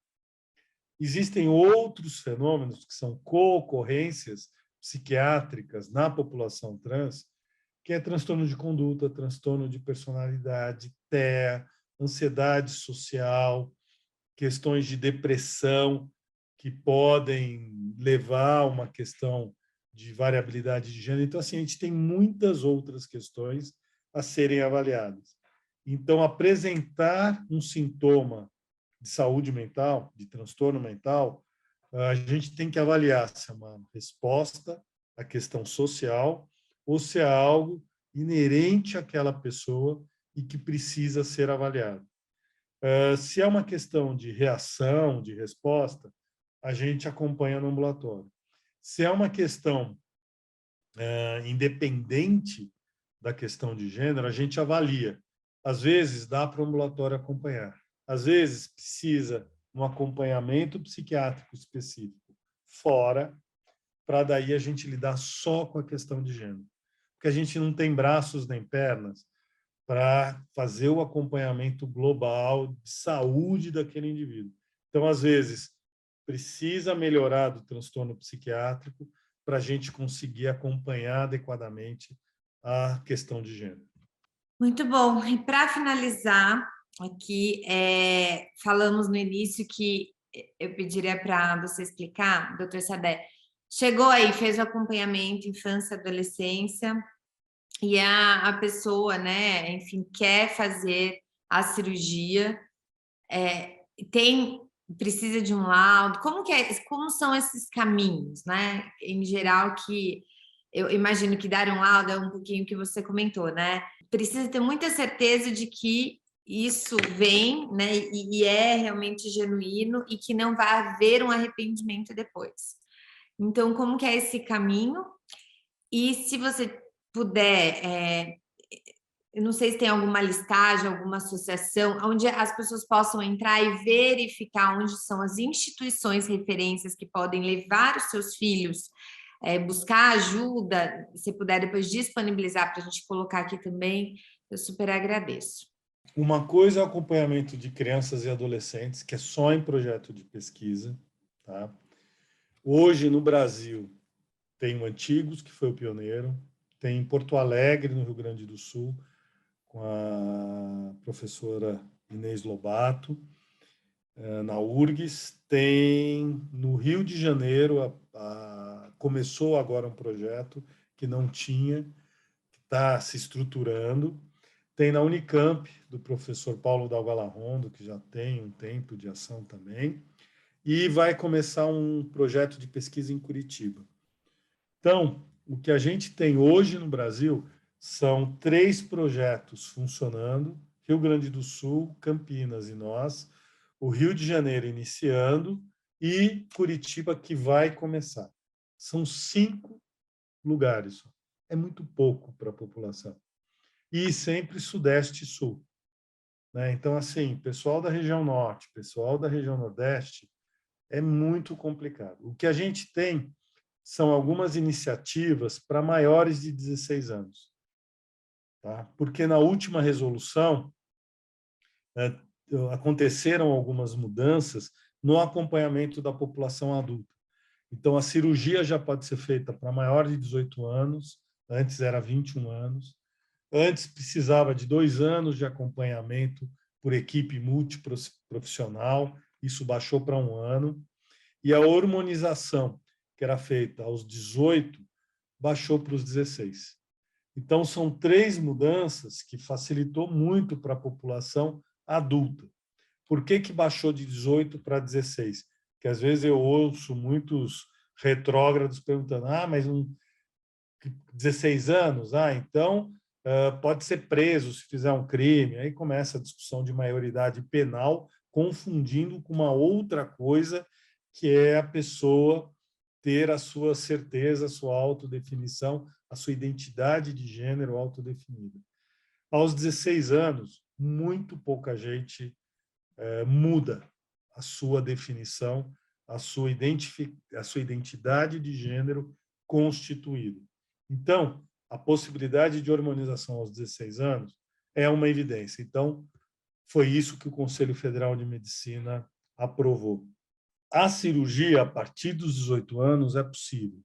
Existem outros fenômenos que são co-ocorrências psiquiátricas na população trans, que é transtorno de conduta, transtorno de personalidade, TEA, ansiedade social, questões de depressão que podem levar a uma questão de variabilidade de gênero. Então, assim, a gente tem muitas outras questões a serem avaliadas. Então, apresentar um sintoma de saúde mental, de transtorno mental, a gente tem que avaliar se é uma resposta à questão social ou se é algo inerente àquela pessoa e que precisa ser avaliado. Se é uma questão de reação, de resposta, a gente acompanha no ambulatório. Se é uma questão independente da questão de gênero, a gente avalia. Às vezes, dá para o ambulatório acompanhar. Às vezes, precisa um acompanhamento psiquiátrico específico fora, para daí a gente lidar só com a questão de gênero. Porque a gente não tem braços nem pernas para fazer o acompanhamento global de saúde daquele indivíduo. Então, às vezes, precisa melhorar do transtorno psiquiátrico para a gente conseguir acompanhar adequadamente a questão de gênero. Muito bom. E para finalizar, aqui, falamos no início que eu pediria para você explicar, doutor Sadé, chegou aí, fez o acompanhamento infância, adolescência, e a pessoa, né, enfim, quer fazer a cirurgia, precisa de um laudo, como são esses caminhos, né? Em geral, que eu imagino que dar um laudo é um pouquinho que você comentou, né? Precisa ter muita certeza de que isso vem, né, e é realmente genuíno e que não vai haver um arrependimento depois. Então, como que é esse caminho? E se você puder, eu não sei se tem alguma listagem, alguma associação, onde as pessoas possam entrar e verificar onde são as instituições referências que podem levar os seus filhos, buscar ajuda, se puder depois disponibilizar para a gente colocar aqui também, eu super agradeço. Uma coisa é o acompanhamento de crianças e adolescentes, que é só em projeto de pesquisa. Tá? Hoje, no Brasil, tem o Antigos, que foi o pioneiro, tem em Porto Alegre, no Rio Grande do Sul, com a professora Inês Lobato, na URGS, tem no Rio de Janeiro, começou agora um projeto que não tinha, que está se estruturando, tem na Unicamp, do professor Paulo Dalgalarrondo, que já tem um tempo de ação também, e vai começar um projeto de pesquisa em Curitiba. Então, o que a gente tem hoje no Brasil são 3 projetos funcionando, Rio Grande do Sul, Campinas e nós, o Rio de Janeiro iniciando e Curitiba que vai começar. São 5 lugares. É muito pouco para a população. E sempre Sudeste e Sul. Né? Então, assim, pessoal da região Norte, pessoal da região Nordeste, é muito complicado. O que a gente tem são algumas iniciativas para maiores de 16 anos. Tá? Porque na última resolução aconteceram algumas mudanças no acompanhamento da população adulta. Então, a cirurgia já pode ser feita para maior de 18 anos, antes era 21 anos. Antes precisava de 2 anos de acompanhamento por equipe multiprofissional, isso baixou para 1 ano. E a hormonização, que era feita aos 18, baixou para os 16. Então, são 3 mudanças que facilitou muito para a população adulta. Por que baixou de 18 para 16? Porque, às vezes, eu ouço muitos retrógrados perguntando, mas 16 anos? Então, pode ser preso se fizer um crime. Aí começa a discussão de maioridade penal, confundindo com uma outra coisa, que é a pessoa ter a sua certeza, a sua autodefinição, a sua identidade de gênero autodefinida. Aos 16 anos, muito pouca gente muda a sua definição, a sua identidade de gênero constituída. Então, a possibilidade de hormonização aos 16 anos é uma evidência. Então, foi isso que o Conselho Federal de Medicina aprovou. A cirurgia, a partir dos 18 anos, é possível.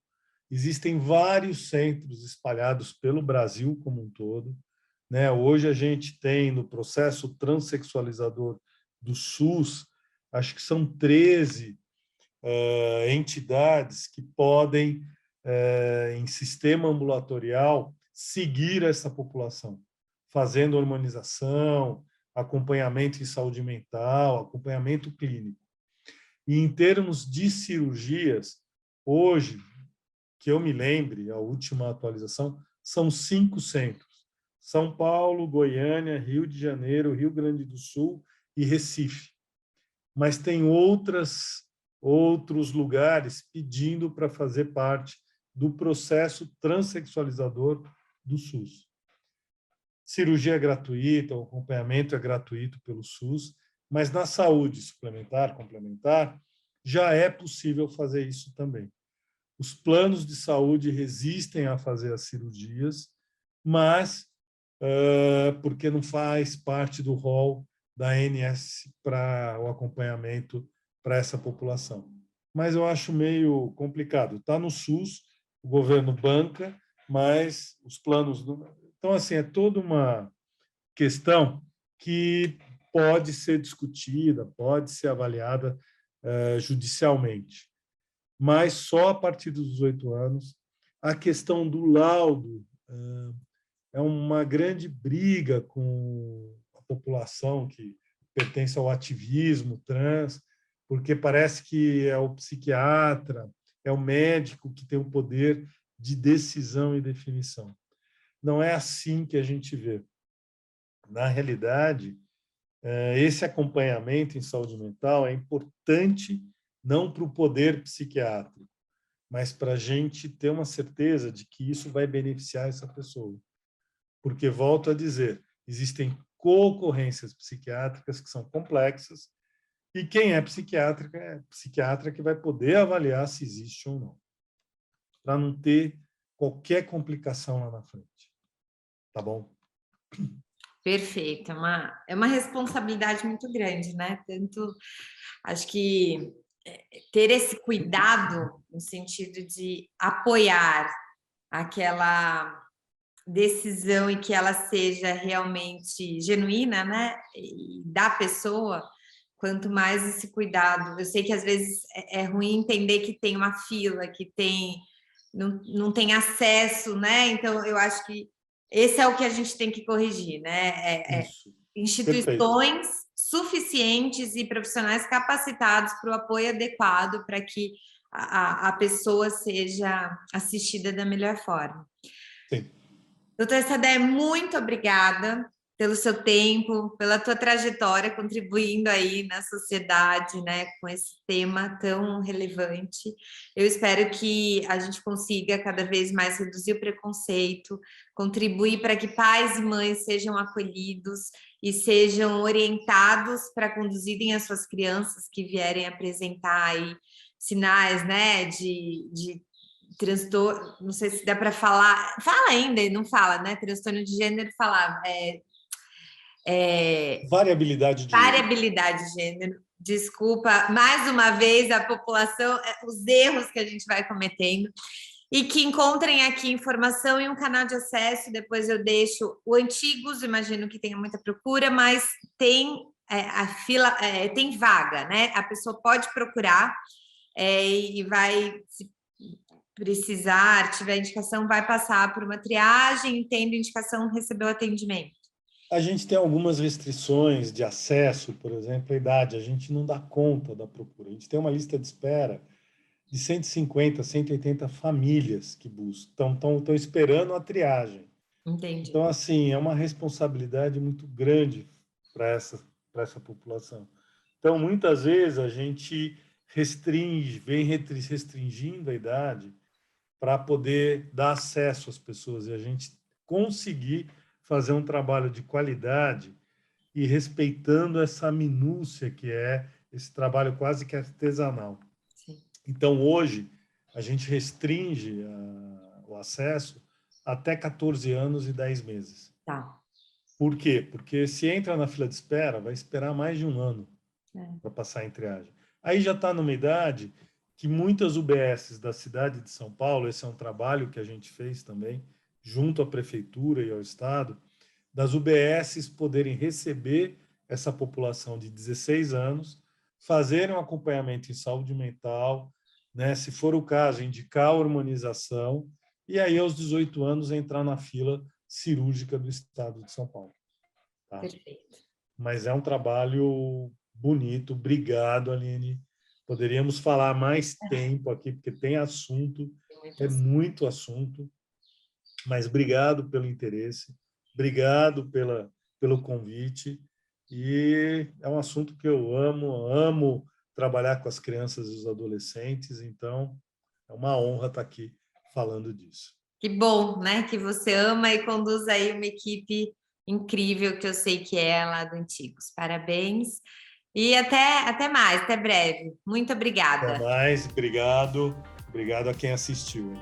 Existem vários centros espalhados pelo Brasil como um todo. Né? Hoje a gente tem no processo transexualizador do SUS, acho que são 13 entidades que podem, em sistema ambulatorial, seguir essa população, fazendo hormonização, acompanhamento em saúde mental, acompanhamento clínico. E em termos de cirurgias, hoje, que eu me lembre, a última atualização, são 5 centros. São Paulo, Goiânia, Rio de Janeiro, Rio Grande do Sul e Recife. Mas tem outros lugares pedindo para fazer parte do processo transexualizador do SUS. Cirurgia é gratuita, o acompanhamento é gratuito pelo SUS, Mas na saúde suplementar, complementar, já é possível fazer isso também. Os planos de saúde resistem a fazer as cirurgias, mas porque não faz parte do rol da ANS para o acompanhamento para essa população. Mas eu acho meio complicado. Está no SUS, o governo banca, mas os planos... Então, assim, é toda uma questão que pode ser discutida, pode ser avaliada judicialmente, mas só a partir dos 18 anos. A questão do laudo é uma grande briga com a população que pertence ao ativismo trans, porque parece que é o psiquiatra, é o médico que tem o poder de decisão e definição. Não é assim que a gente vê. Na realidade, esse acompanhamento em saúde mental é importante não para o poder psiquiátrico, mas para a gente ter uma certeza de que isso vai beneficiar essa pessoa. Porque, volto a dizer, existem concorrências psiquiátricas que são complexas e quem é psiquiatra que vai poder avaliar se existe ou não, para não ter qualquer complicação lá na frente. Tá bom? Perfeito, é uma responsabilidade muito grande, né? Tanto, acho que ter esse cuidado no sentido de apoiar aquela decisão e que ela seja realmente genuína, né? E da pessoa, quanto mais esse cuidado. Eu sei que às vezes é ruim entender que tem uma fila, que não tem acesso, né? Então, eu acho que esse é o que a gente tem que corrigir, né? Isso. Perfeito. Instituições suficientes e profissionais capacitados para o apoio adequado para que a pessoa seja assistida da melhor forma. Sim. Doutora Sadé, muito obrigada pelo seu tempo, pela tua trajetória, contribuindo aí na sociedade, né, com esse tema tão relevante. Eu espero que a gente consiga cada vez mais reduzir o preconceito, contribuir para que pais e mães sejam acolhidos e sejam orientados para conduzirem as suas crianças que vierem apresentar aí sinais, né, de transtorno, não sei se dá para falar, fala ainda, não fala, né? Transtorno de gênero, falava. Variabilidade de gênero. Variabilidade de gênero. Desculpa, mais uma vez, a população, os erros que a gente vai cometendo. E que encontrem aqui informação em um canal de acesso. Depois eu deixo o Antigos, imagino que tenha muita procura, mas tem a fila, tem vaga, né? A pessoa pode procurar e vai, se precisar, tiver indicação, vai passar por uma triagem, tendo indicação, recebeu atendimento. A gente tem algumas restrições de acesso, por exemplo, a idade. A gente não dá conta da procura. A gente tem uma lista de espera de 150, 180 famílias que buscam, estão esperando a triagem. Entendi. Então, assim, é uma responsabilidade muito grande para essa população. Então, muitas vezes, a gente vem restringindo a idade para poder dar acesso às pessoas e a gente conseguir fazer um trabalho de qualidade e respeitando essa minúcia que é esse trabalho quase que artesanal. Sim. Então, hoje, a gente restringe o acesso até 14 anos e 10 meses. Tá. Por quê? Porque se entra na fila de espera, vai esperar mais de um ano para passar em triagem. Aí já está numa idade que muitas UBSs da cidade de São Paulo, esse é um trabalho que a gente fez também, junto à prefeitura e ao Estado, das UBSs poderem receber essa população de 16 anos, fazerem um acompanhamento em saúde mental, né, se for o caso, indicar a hormonização, e aí aos 18 anos entrar na fila cirúrgica do Estado de São Paulo. Tá? Perfeito. Mas é um trabalho bonito. Obrigado, Aline. Poderíamos falar mais tempo aqui, porque tem assunto, muito assunto, mas obrigado pelo interesse, obrigado pelo convite, e é um assunto que eu amo trabalhar com as crianças e os adolescentes, então é uma honra estar aqui falando disso. Que bom, né? Que você ama e conduz aí uma equipe incrível, que eu sei que é lá do Antigos. Parabéns. E até mais, até breve. Muito Até obrigada. mais, obrigado. Obrigado a quem assistiu.